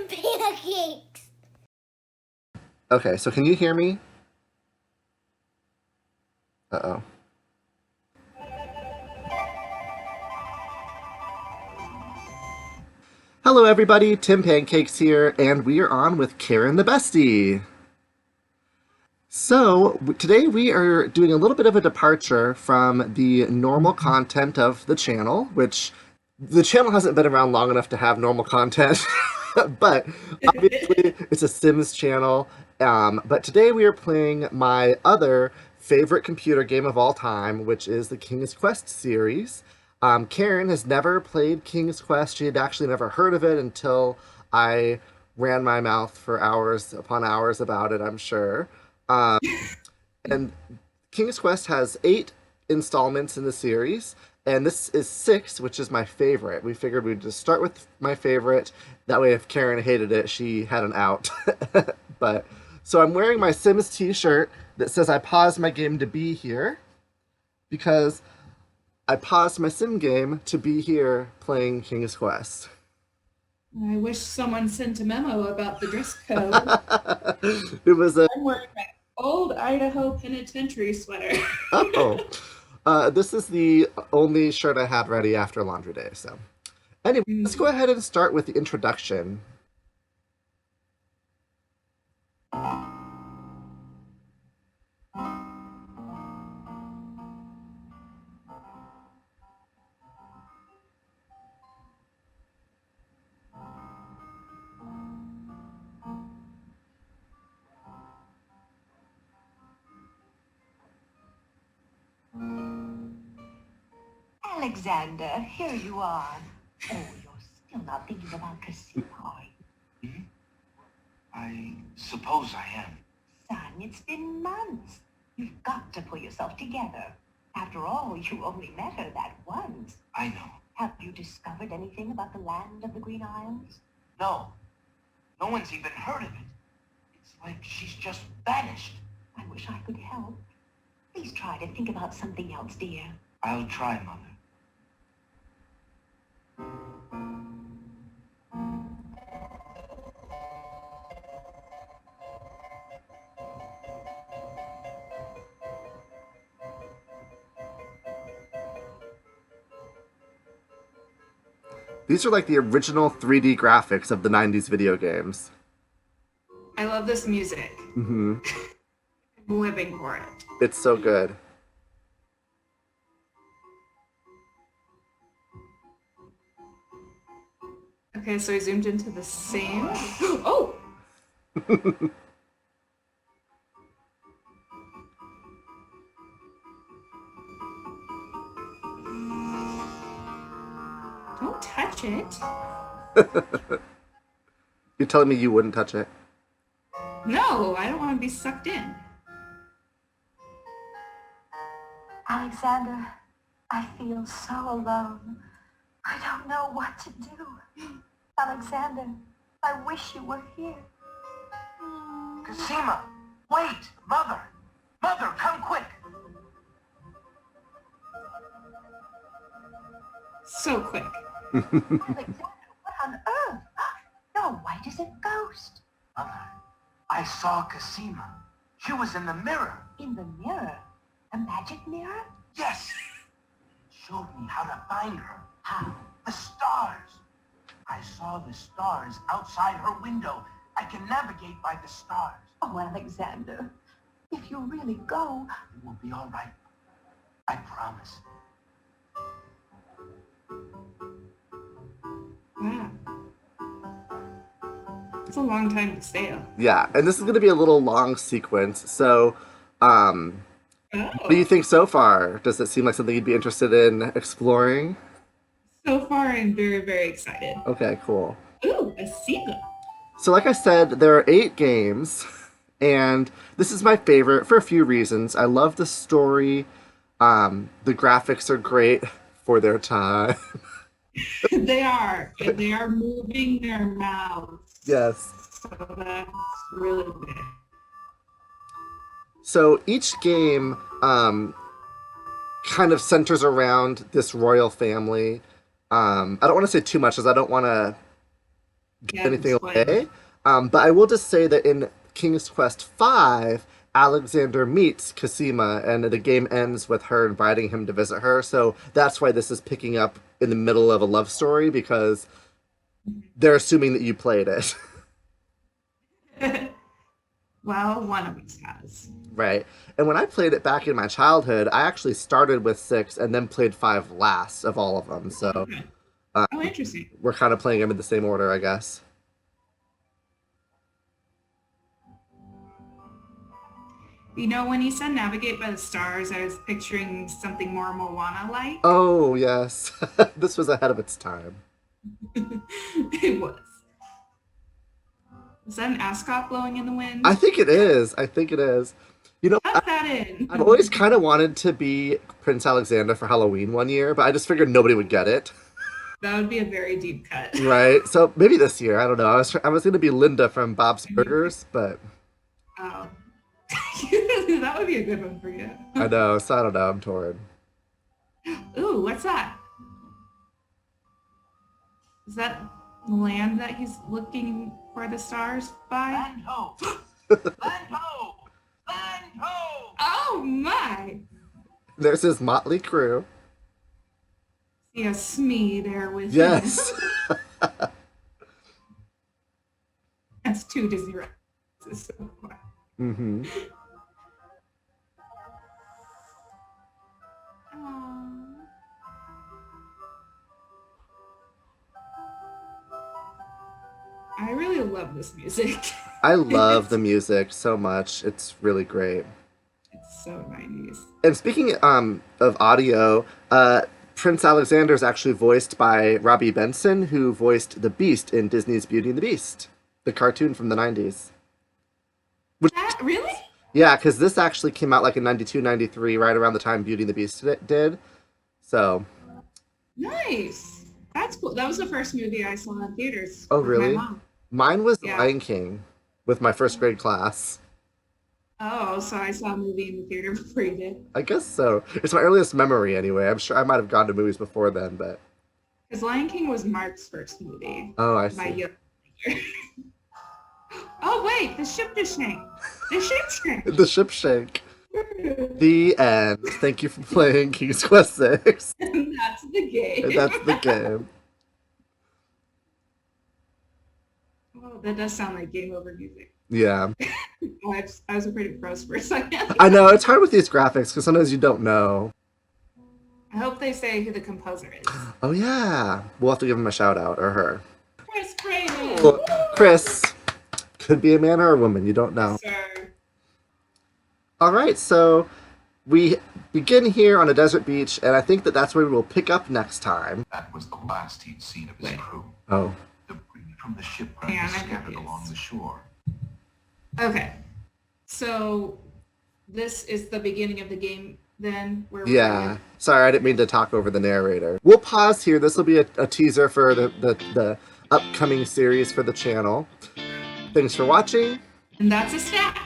some pancakes. Okay, so can you hear me? Uh-oh. Hello everybody, Tim Pancakes here, and we are on with Karen the Bestie. So, today we are doing a little bit of a departure from the normal content of the channel, which the channel hasn't been around long enough to have normal content, but obviously it's a Sims channel. But today we are playing my other favorite computer game of all time, which is the King's Quest series. Karen has never played King's Quest. She had actually never heard of it until I ran my mouth for hours upon hours about it, I'm sure. And King's Quest has 8 installments in the series, and this is 6, which is my favorite. We figured we'd just start with my favorite. That way, if Karen hated it, she had an out. But so I'm wearing my Sims t-shirt that says I paused my game to be here because I paused my sim game to be here playing King's Quest. I wish someone sent a memo about the dress code. It was a... I'm wearing my old Idaho penitentiary sweater. This is the only shirt I had ready after laundry day, so. Anyway, let's go ahead and start with the introduction. Alexander, here you are. Oh, you're still not thinking about Casino, are you? I suppose I am. Son, it's been months. You've got to pull yourself together. After all, you only met her that once. I know. Have you discovered anything about the land of the Green Isles? No. No one's even heard of it. It's like she's just vanished. I wish I could help. Please try to think about something else, dear. I'll try, Mother. These are like the original 3D graphics of the 90s video games. I love this music. Mm-hmm. I'm living for it. It's so good. Okay, so I zoomed into the same. Oh! Don't touch it. You're telling me you wouldn't touch it? No, I don't want to be sucked in. Alexander, I feel so alone. I don't know what to do. Alexander, I wish you were here. Cosima! Wait! Mother! Mother, come quick! So quick. Alexander, what on earth? You're white as a ghost. Mother, I saw Cosima. She was in the mirror. In the mirror? A magic mirror? Yes! It showed me how to find her. How? The stars. I saw the stars outside her window. I can navigate by the stars. Oh, Alexander, if you really go... It will be all right. I promise. Wow. It's a long time to stay up. Yeah, and this is going to be a little long sequence, so what do you think so far? Does it seem like something you'd be interested in exploring? So far, I'm very, very excited. Okay, cool. Ooh, a seagull. So like I said, there are 8 games, and this is my favorite for a few reasons. I love the story. The graphics are great for their time. They are. And they are moving their mouths. Yes. So that's really good. So each game kind of centers around this royal family. I don't want to say too much because I don't want to give Yeah, anything explain. away. But I will just say that in King's Quest V, Alexander meets Cosima, and the game ends with her inviting him to visit her. So that's why this is picking up in the middle of a love story, because they're assuming that you played it. Well, one of us has. Right. And when I played it back in my childhood, I actually started with 6 and then played 5 last of all of them. So Okay. uh, Oh, interesting. we're kind of playing them in the same order, I guess. You know, when you said navigate by the stars, I was picturing something more Moana-like. Oh, yes. This was ahead of its time. It was. Is that an ascot blowing in the wind? I think it is. I think it is. You know, Tuck that in. I've always kind of wanted to be Prince Alexander for Halloween one year, but I just figured nobody would get it. That would be a very deep cut. Right? So maybe this year. I don't know. I was going to be Linda from Bob's Burgers, but Oh. That would be a good one for you. I know. So I don't know. I'm torn. Ooh, what's that? Is that the land that he's looking for the stars by? Land ho! Land ho! Land ho! Oh my! There's his motley crew. See a Smee there with Yes. him. That's 2 Disney references so far. Mm-hmm. Aw. I really love this music. I love the music so much. It's really great. It's so 90s. And speaking of audio, Prince Alexander is actually voiced by Robbie Benson, who voiced the Beast in Disney's Beauty and the Beast, the cartoon from the 90s. That really? Yeah, because this actually came out like in 92, 93, right around the time Beauty and the Beast did. So, Nice. That's cool. That was the first movie I saw in theaters. Oh, with my really? mom. mine was The Yeah. Lion King with my first grade class. Oh, so I saw a movie in the theater before you did. I guess so. It's my earliest memory anyway. I'm sure I might have gone to movies before then, but Because Lion King was Mark's first movie. oh, I My see. young Oh wait, the ship just sank. The ship sank. The ship shake. The end. Thank you for playing King's Quest 6. And that's the game. And that's the game. Oh, that does sound like game over music. Yeah. Oh, I was afraid it froze for a second. I know, it's hard with these graphics because sometimes you don't know. I hope they say who the composer is. Oh, yeah. We'll have to give him a shout out, or her. Chris Branding. Well, Chris. Could be a man or a woman, you don't know. Sir. All right, so we begin here on a desert beach, and I think that that's where we will pick up next time. That was the last he'd seen of his Wait. crew. Oh. Debris from the shipwreck Yeah, was I'm scattered confused. along the shore. Okay. So this is the beginning of the game then? Where we're Yeah. going? Sorry, I didn't mean to talk over the narrator. We'll pause here. This will be a teaser for the upcoming series for the channel. Thanks for watching. And that's a stack.